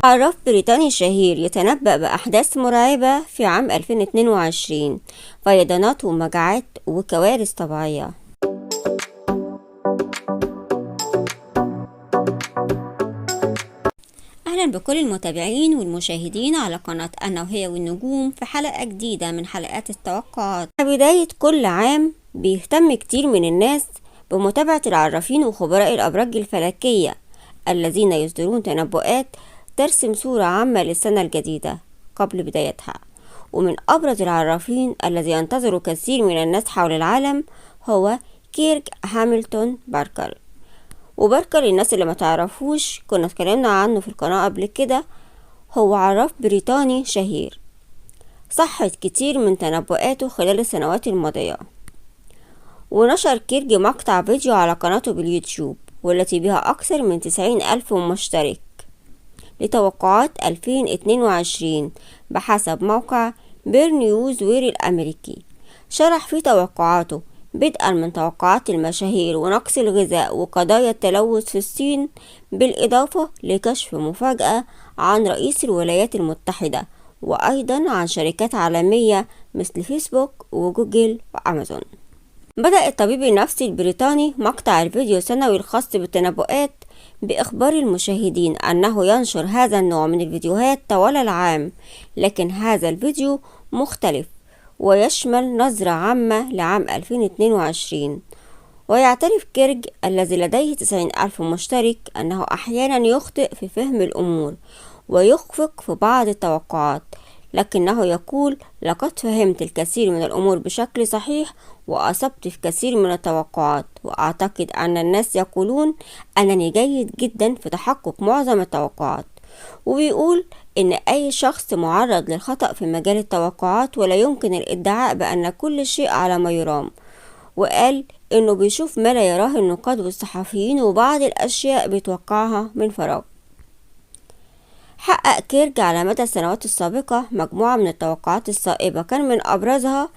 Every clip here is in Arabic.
عراف بريطاني شهير يتنبأ بأحداث مرعبة في عام 2022، فيضانات ومجاعات وكوارث طبيعية. أهلا بكل المتابعين والمشاهدين على قناة أنا وهي والنجوم في حلقة جديدة من حلقات التوقعات. بداية كل عام بيهتم كتير من الناس بمتابعة العرافين وخبراء الأبراج الفلكية الذين يصدرون تنبؤات ترسم صورة عامة للسنة الجديدة قبل بدايتها. ومن أبرز العرافين الذي ينتظر كثير من الناس حول العالم هو كيرك هاملتون باركر. وباركر للناس اللي ما تعرفوش كنا اتكلمنا عنه في القناة قبل كده، هو عراف بريطاني شهير صحت كتير من تنبؤاته خلال السنوات الماضية. ونشر كيرك مقطع فيديو على قناته باليوتيوب والتي بها أكثر من 90,000 مشترك لتوقعات 2022 بحسب موقع بيرنيوز وير الأمريكي. شرح في توقعاته بدءا من توقعات المشاهير ونقص الغذاء وقضايا التلوث في الصين، بالإضافة لكشف مفاجأة عن رئيس الولايات المتحدة، وأيضا عن شركات عالمية مثل فيسبوك وجوجل وأمازون. بدأ الطبيب النفسي البريطاني مقطع الفيديو السنوي الخاص بالتنبؤات بإخبار المشاهدين أنه ينشر هذا النوع من الفيديوهات طوال العام، لكن هذا الفيديو مختلف ويشمل نظرة عامة لعام 2022. ويعترف كيرك الذي لديه 90,000 مشترك أنه أحيانا يخطئ في فهم الأمور ويخفق في بعض التوقعات، لكنه يقول: لقد فهمت الكثير من الأمور بشكل صحيح وأصبت في كثير من التوقعات، وأعتقد أن الناس يقولون أنني جيد جدا في تحقق معظم التوقعات. وبيقول إن أي شخص معرض للخطأ في مجال التوقعات ولا يمكن الادعاء بأن كل شيء على ما يرام. وقال إنه بيشوف ما لا يراه النقاد والصحفيين وبعض الأشياء بيتوقعها من فراغ. حقق كيرك على مدى السنوات السابقة مجموعة من التوقعات الصائبة، كان من أبرزها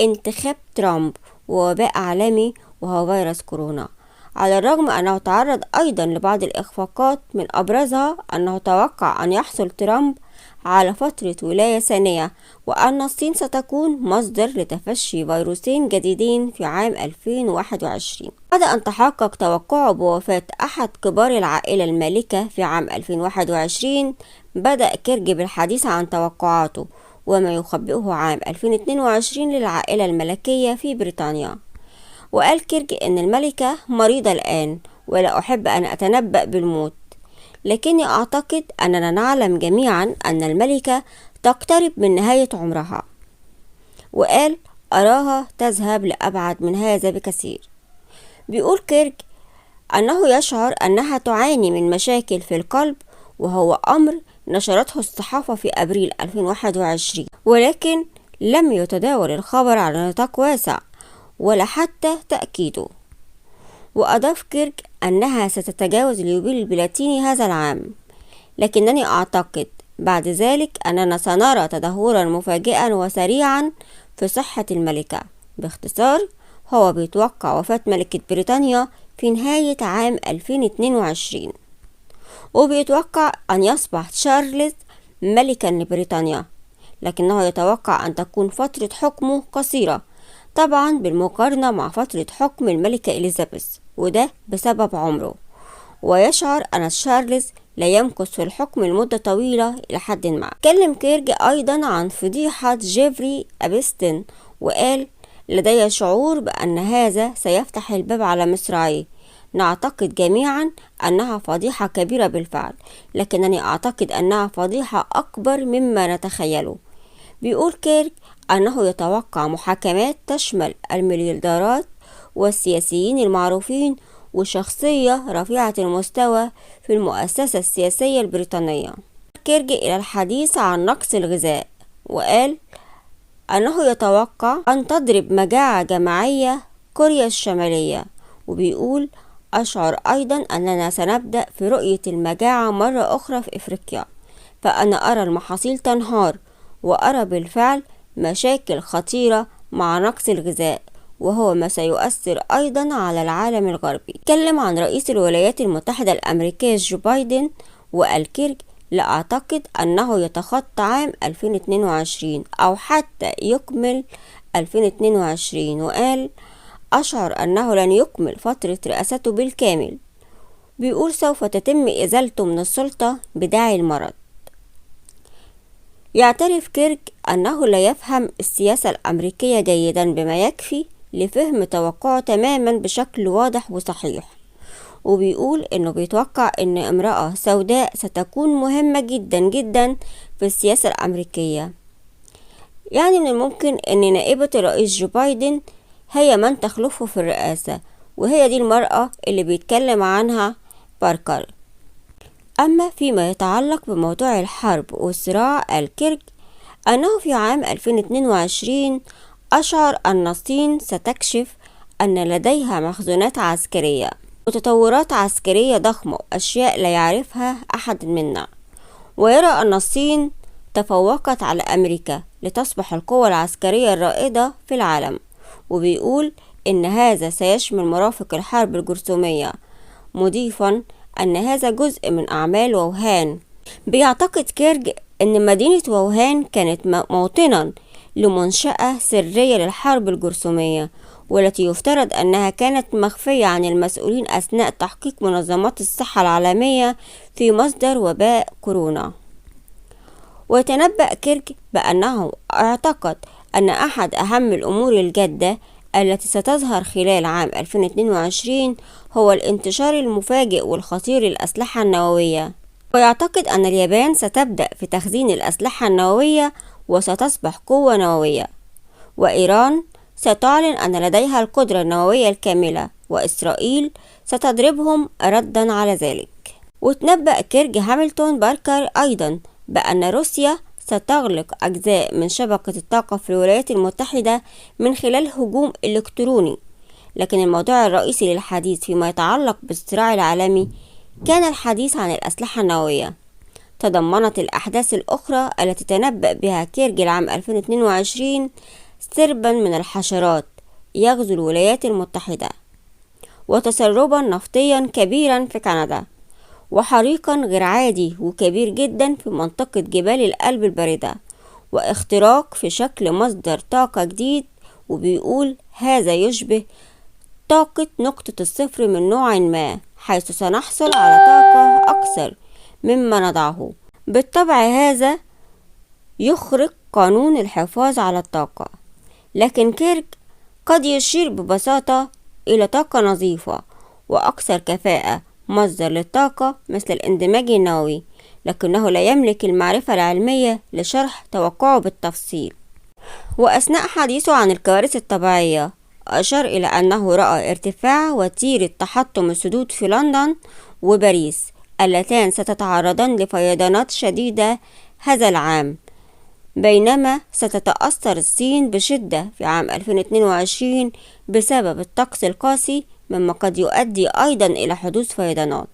انتخاب ترامب ووباء عالمي وهو فيروس كورونا، على الرغم أنه تعرض أيضا لبعض الإخفاقات. من أبرزها أنه توقع أن يحصل ترامب على فترة ولاية ثانية، وأن الصين ستكون مصدر لتفشي فيروسين جديدين في عام 2021. بعد أن تحقق توقعه بوفاة أحد كبار العائلة المالكة في عام 2021، بدأ كيرك بالحديث عن توقعاته وما يخبئه عام 2022 للعائلة الملكية في بريطانيا. وقال كيرك إن الملكة مريضة الآن ولا أحب أن أتنبأ بالموت، لكني أعتقد أننا نعلم جميعا أن الملكة تقترب من نهاية عمرها. وقال: أراها تذهب لأبعد من هذا بكثير. بيقول كيرك أنه يشعر أنها تعاني من مشاكل في القلب، وهو أمر نشرته الصحافة في أبريل 2021، ولكن لم يتداول الخبر على نطاق واسع ولا حتى تأكيده. وأضاف كيرك أنها ستتجاوز اليوبيل البلاتيني هذا العام، لكنني أعتقد بعد ذلك أننا سنرى تدهورا مفاجئا وسريعا في صحة الملكة. باختصار، هو بيتوقع وفاة ملكة بريطانيا في نهاية عام 2022، وبيتوقع أن يصبح تشارلز ملكا لبريطانيا، لكنه يتوقع أن تكون فترة حكمه قصيرة طبعا بالمقارنة مع فترة حكم الملكة إليزابيث، وده بسبب عمره. ويشعر أن تشارلز لا يمكث في الحكم لمدة طويلة إلى حد ما. تكلم كيرك أيضا عن فضيحة جيفري أبستن، وقال: لدي شعور بأن هذا سيفتح الباب على مصراعيه. نعتقد جميعا أنها فضيحة كبيرة بالفعل، لكنني أعتقد أنها فضيحة أكبر مما نتخيله. بيقول كيرك أنه يتوقع محاكمات تشمل المليارديرات والسياسيين المعروفين وشخصية رفيعة المستوى في المؤسسة السياسية البريطانية. كيرك إلى الحديث عن نقص الغذاء، وقال أنه يتوقع أن تضرب مجاعة جماعية كوريا الشمالية. وبيقول: أشعر أيضا أننا سنبدأ في رؤية المجاعة مرة أخرى في إفريقيا، فأنا أرى المحاصيل تنهار، وأرى بالفعل مشاكل خطيرة مع نقص الغذاء، وهو ما سيؤثر أيضا على العالم الغربي. تكلم عن رئيس الولايات المتحدة الأمريكية جو بايدن، وقال كيرك لا أعتقد أنه يتخطى عام 2022 أو حتى يكمل 2022. وقال: أشعر أنه لن يكمل فترة رئاسته بالكامل. بيقول سوف تتم إزالته من السلطة بداعي المرض. يعترف كيرك أنه لا يفهم السياسة الأمريكية جيدا بما يكفي لفهم توقعه تماما بشكل واضح وصحيح، وبيقول إنه بيتوقع إن امرأة سوداء ستكون مهمة جدا جدا في السياسة الأمريكية. يعني من الممكن إن نائبة الرئيس جو بايدن هي من تخلفه في الرئاسة، وهي دي المرأة اللي بيتكلم عنها باركر. أما فيما يتعلق بموضوع الحرب والصراع، قال كيرك أنه في عام 2022 أشعر أن الصين ستكشف أن لديها مخزونات عسكرية وتطورات عسكرية ضخمة وأشياء لا يعرفها أحد منا، ويرى أن الصين تفوقت على أمريكا لتصبح القوة العسكرية الرائدة في العالم. وبيقول إن هذا سيشمل مرافق الحرب الجرثومية، مضيفا أن هذا جزء من أعمال ووهان. بيعتقد كيرج أن مدينة ووهان كانت موطنا لمنشأة سرية للحرب الجرثومية، والتي يفترض أنها كانت مخفية عن المسؤولين أثناء تحقيق منظمات الصحة العالمية في مصدر وباء كورونا. ويتنبأ كيرك بأنه اعتقد أن أحد أهم الأمور الجادة التي ستظهر خلال عام 2022 هو الانتشار المفاجئ والخطير للأسلحة النووية، ويعتقد أن اليابان ستبدأ في تخزين الأسلحة النووية وستصبح قوة نووية، وإيران ستعلن أن لديها القدرة النووية الكاملة، وإسرائيل ستضربهم ردا على ذلك. وتنبأ كيرج هاملتون باركر أيضا بأن روسيا ستغلق أجزاء من شبكة الطاقة في الولايات المتحدة من خلال هجوم إلكتروني. لكن الموضوع الرئيسي للحديث فيما يتعلق بالصراع العالمي كان الحديث عن الأسلحة النووية. تضمنت الأحداث الأخرى التي تنبأ بها كيرج العام 2022 سربا من الحشرات يغزو الولايات المتحدة، وتسربا نفطيا كبيرا في كندا، وحريقا غير عادي وكبير جدا في منطقة جبال الألب الباردة، واختراق في شكل مصدر طاقة جديد. وبيقول هذا يشبه طاقة نقطة الصفر من نوع ما، حيث سنحصل على طاقة أكثر مما نضعه. بالطبع هذا يخرق قانون الحفاظ على الطاقة، لكن كيرك قد يشير ببساطة إلى طاقة نظيفة وأكثر كفاءة، مصدر للطاقة مثل الاندماج النووي، لكنه لا يملك المعرفة العلمية لشرح توقعه بالتفصيل. وأثناء حديثه عن الكوارث الطبيعية أشار إلى أنه رأى ارتفاع وتيرة تحطم السدود في لندن وباريس، اللتان ستتعرضان لفيضانات شديدة هذا العام، بينما ستتأثر الصين بشدة في عام 2022 بسبب الطقس القاسي، مما قد يؤدي أيضا إلى حدوث فيضانات.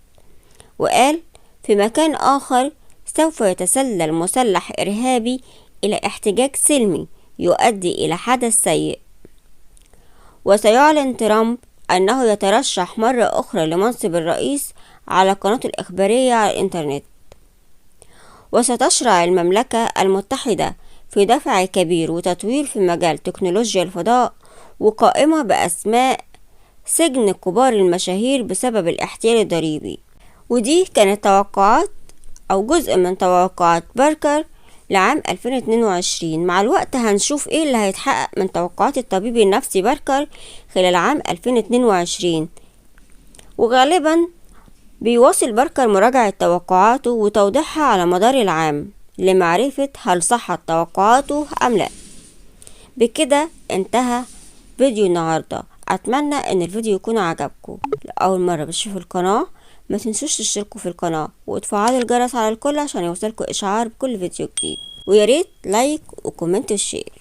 وقال في مكان آخر: سوف يتسلل مسلح إرهابي إلى احتجاج سلمي يؤدي إلى حدث سيء. وسيعلن ترامب أنه يترشح مرة أخرى لمنصب الرئيس على قناته الإخبارية على الإنترنت. وستشرع المملكة المتحدة في دفع كبير وتطوير في مجال تكنولوجيا الفضاء، وقائمة بأسماء سجن كبار المشاهير بسبب الاحتيال الضريبي. ودي كانت توقعات أو جزء من توقعات باركر لعام 2022. مع الوقت هنشوف ايه اللي هيتحقق من توقعات الطبيب النفسي باركر خلال عام 2022. وغالبا بيواصل باركر مراجعة توقعاته وتوضيحها على مدار العام لمعرفة هل صحت توقعاته أم لا. بكده انتهى فيديو النهاردة. أتمنى ان الفيديو يكون عجبكم. لأول مرة بتشوفوا القناة ما تنسوش تشتركوا في القناة وتفعلوا الجرس على الكل عشان يوصلكوا إشعار بكل فيديو جديد، وياريت لايك وكومنت وشير.